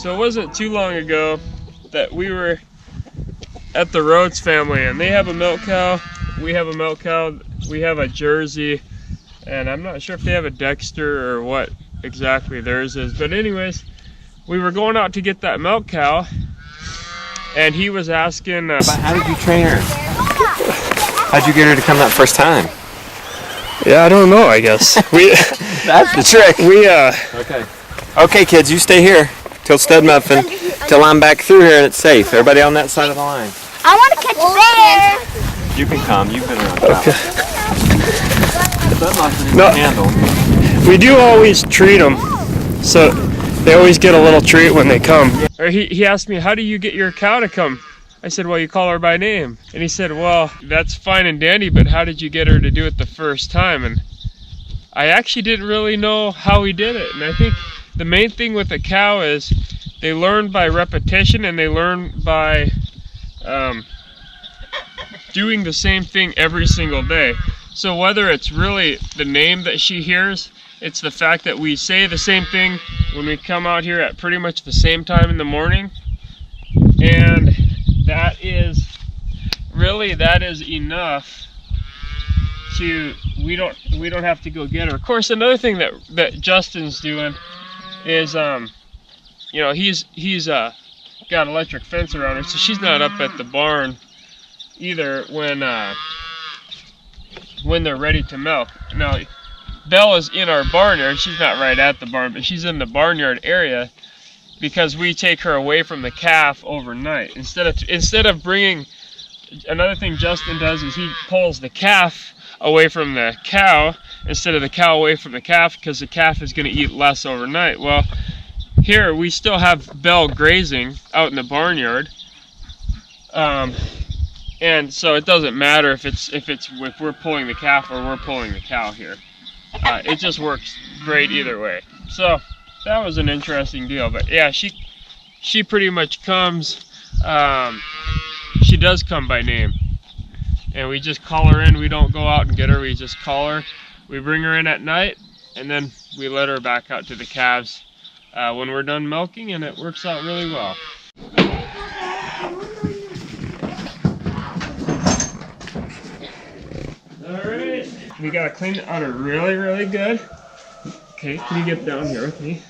So it wasn't too long ago that we were at the Rhodes family, and they have a milk cow, we have a milk cow, we have a Jersey, and I'm not sure if they have a Dexter or what exactly theirs is, but anyways, we were going out to get that milk cow, and he was asking but how did you train her? How'd you get her to come that first time? Yeah, I don't know, I guess. That's the trick. Okay, kids, you stay here till Stud Muffin, till I'm back through here and it's safe. Everybody on that side of the line. I want to catch a bear. You can come. You've been around. Okay. Stud Muffin No. handle. We do always treat them, so they always get a little treat when they come. Or he asked me, how do you get your cow to come? I said, well, you call her by name. And he said, well, that's fine and dandy, but how did you get her to do it the first time? And I actually didn't really know how he did it. And I think the main thing with a cow is they learn by repetition, and they learn by doing the same thing every single day. So whether it's really the name that she hears, it's the fact that we say the same thing when we come out here at pretty much the same time in the morning. And that is enough to, we don't have to go get her. Of course, another thing that Justin's doing is you know, he's got electric fence around her, so she's not up at the barn either when they're ready to milk. Now, Belle is in our barnyard. She's not right at the barn, but she's in the barnyard area because we take her away from the calf overnight. Instead of bringing, another thing Justin does is he pulls the calf away from the cow instead of the cow away from the calf, because the calf is going to eat less overnight. Well, here we still have Belle grazing out in the barnyard, and so it doesn't matter if we're pulling the calf or we're pulling the cow here. It just works great either way. So that was an interesting deal. But yeah, she pretty much comes. She does come by name, and we just call her in. We don't go out and get her. We just call her. We bring her in at night, and then we let her back out to the calves when we're done milking, and it works out really well. Alright, we gotta clean the udder really, really good. Okay, can you get down here with me?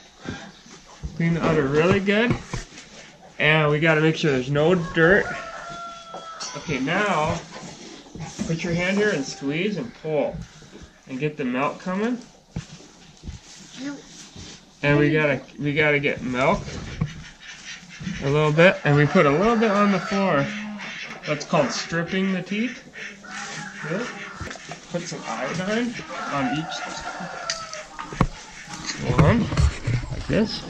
Clean the udder really good. And we gotta make sure there's no dirt. Okay, now, put your hand here and squeeze and pull. And get the milk coming. And we gotta get milk a little bit, and we put a little bit on the floor. That's called stripping the teeth. Good. Put some iodine on each one, like this.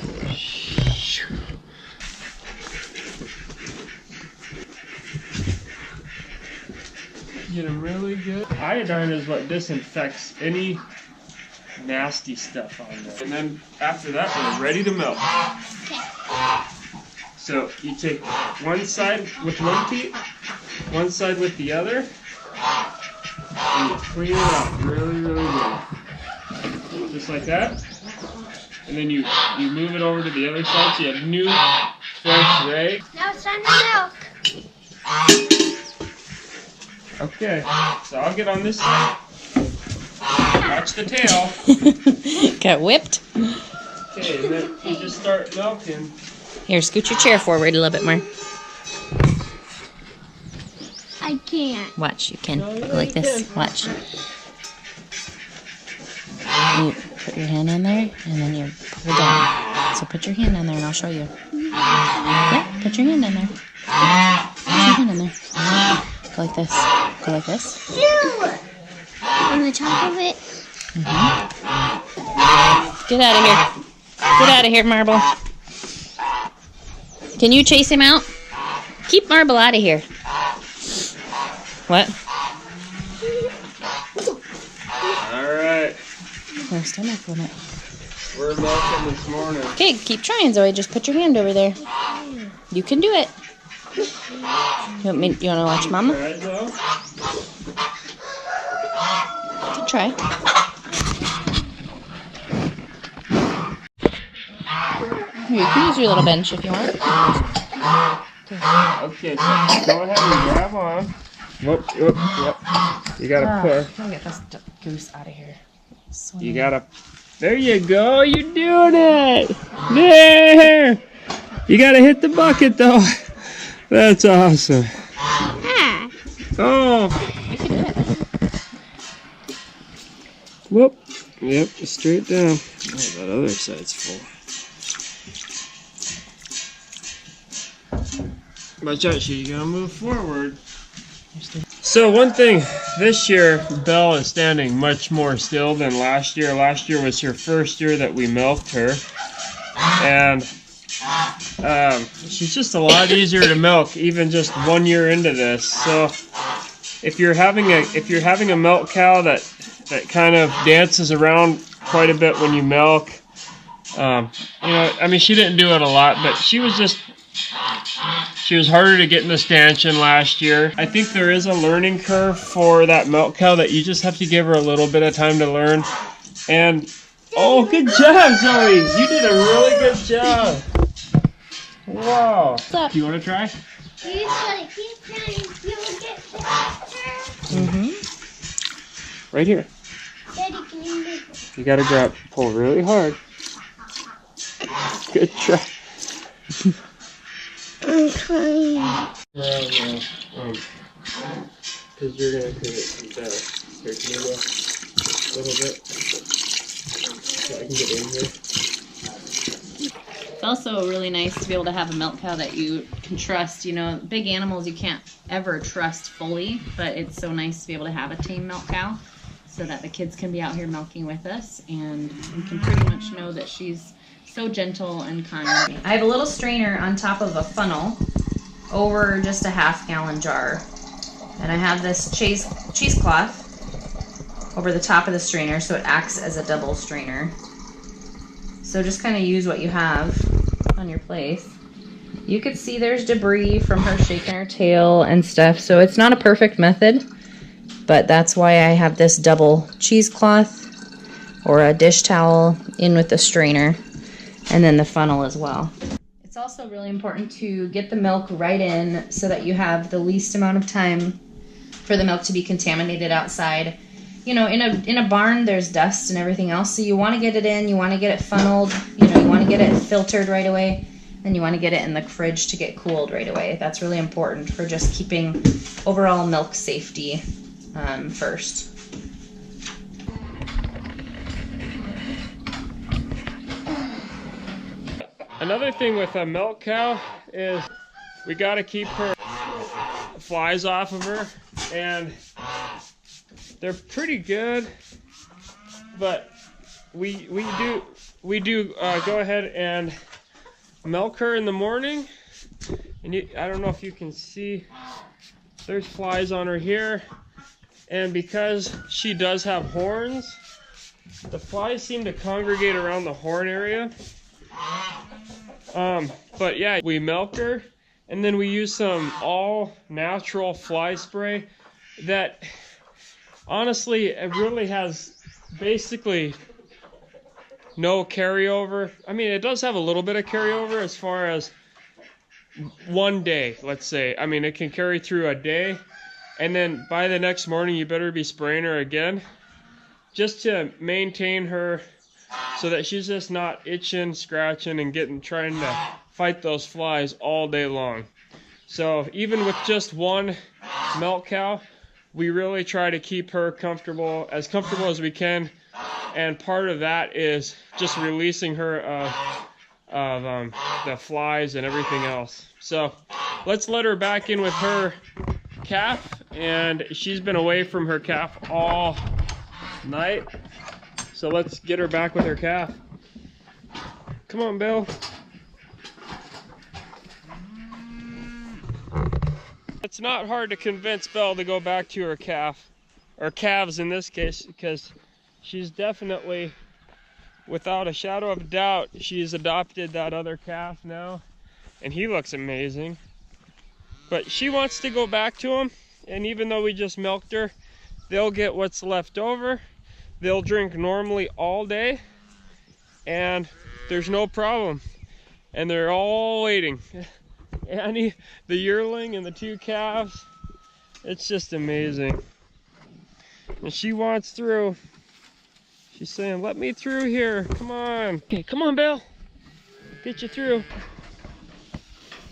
Get them really good. Iodine is what disinfects any nasty stuff on there. And then after that, we're ready to milk. So you take one side with one teat, one side with the other, and you clean it up really, really good. Just like that. And then you move it over to the other side so you have new, fresh rag. Now it's time to milk. Okay, so I'll get on this side. Watch the tail. Got whipped. Okay, and then you just start milking. Here, scoot your chair forward a little bit more. I can't. Watch, you can. Go like this. Watch. You put your hand on there, and then you pull down. So put your hand on there, and I'll show you. Yeah, put your hand on there. Put your hand on there. Go like this. Go like this. On the top of it. Get out of here. Get out of here, Marble. Can you chase him out? Keep Marble out of here. What? Alright. We're still milking it. We're milking this morning. Okay, keep trying, Zoe. Just put your hand over there. You can do it. You want to watch Mama? Alright, Zoe. Good try. You can use your little bench if you want. Okay, so go ahead and grab on. Whoop, whoop, yep. You gotta push. Let me get this goose out of here. You gotta. There you go. You're doing it. There. You gotta hit the bucket though. That's awesome. Oh. You can do it. Whoop. Yep. Straight down. Oh, that other side's full. Watch out, you gotta move forward. So one thing, this year Belle is standing much more still than last year. Last year was her first year that we milked her, and she's just a lot easier to milk, even just 1 year into this. So if you're having a milk cow that kind of dances around quite a bit when you milk, you know, I mean, she didn't do it a lot, but she was harder to get in the stanchion last year. I think there is a learning curve for that milk cow that you just have to give her a little bit of time to learn. And, oh, good job, Zoe! You did a really good job. Wow. Do you want to try? You gotta keep trying. You'll get faster. Mm-hmm. Right here. Daddy, can you make it? You gotta pull really hard. Good try. I'm trying. Because you're going to put it better. Here, can you go a little bit? So I can get in here. It's also really nice to be able to have a milk cow that you can trust. You know, big animals you can't ever trust fully, but it's so nice to be able to have a tame milk cow so that the kids can be out here milking with us, and we can pretty much know that she's so gentle and kind. I have a little strainer on top of a funnel over just a ½ gallon jar. And I have this cheesecloth over the top of the strainer so it acts as a double strainer. So just kind of use what you have on your place. You could see there's debris from her shaking her tail and stuff, so it's not a perfect method, but that's why I have this double cheesecloth or a dish towel in with the strainer. And then the funnel as well. It's also really important to get the milk right in so that you have the least amount of time for the milk to be contaminated outside. You know, in a barn there's dust and everything else, so you want to get it in, you want to get it funneled, you know, you want to get it filtered right away, and you want to get it in the fridge to get cooled right away. That's really important for just keeping overall milk safety first. Another thing with a milk cow is we got to keep her flies off of her, and they're pretty good, but we do go ahead and milk her in the morning, and I don't know if you can see, there's flies on her here, and because she does have horns, the flies seem to congregate around the horn area. But yeah, we milk her, and then we use some all natural fly spray that honestly it really has basically no carryover. I mean, it does have a little bit of carryover as far as 1 day, let's say. I mean, it can carry through a day, and then by the next morning you better be spraying her again just to maintain her so that she's just not itching, scratching, and trying to fight those flies all day long. So even with just one milk cow, we really try to keep her comfortable as we can, and part of that is just releasing her of the flies and everything else. So let's let her back in with her calf, and she's been away from her calf all night. So let's get her back with her calf. Come on, Belle. It's not hard to convince Belle to go back to her calf, or calves in this case, because she's definitely, without a shadow of a doubt, she's adopted that other calf now, and he looks amazing. But she wants to go back to him, and even though we just milked her, they'll get what's left over. They'll drink normally all day, and there's no problem. and they're all waiting. Annie, the yearling, and the two calves. It's just amazing. And she wants through. She's saying, let me through here. Come on. Okay, come on, Belle. Get you through.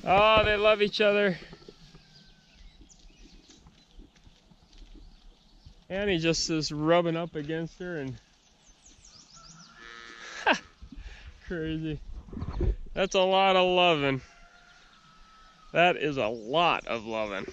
Oh, they love each other. Annie just is rubbing up against her and crazy. That's a lot of loving. That is a lot of loving.